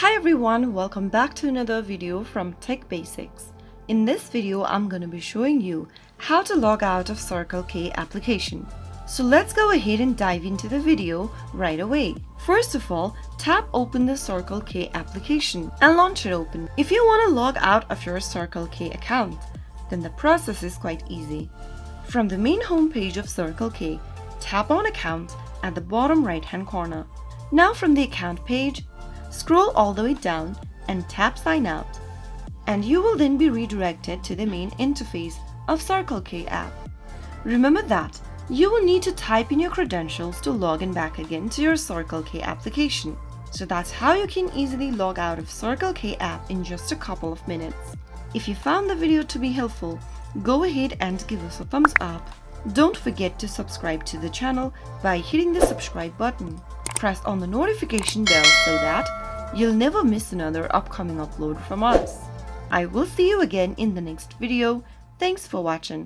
Hi everyone, welcome back to another video from Tech Basics. In this video, I'm going to be showing you how to log out of Circle K application. So let's go ahead and dive into the video right away. First of all, tap open the Circle K application and launch it open. If you want to log out of your Circle K account, then the process is quite easy. From the main home page of Circle K, tap on Account at the bottom right hand corner. Now from the account page, scroll all the way down and tap Sign Out, and you will then be redirected to the main interface of Circle K app. Remember that you will need to type in your credentials to log in back again to your Circle K application. So that's how you can easily log out of Circle K app in just a couple of minutes. If you found the video to be helpful, go ahead and give us a thumbs up. Don't forget to subscribe to the channel by hitting the subscribe button. Press on the notification bell so that you'll never miss another upcoming upload from us. I will see you again in the next video. Thanks for watching.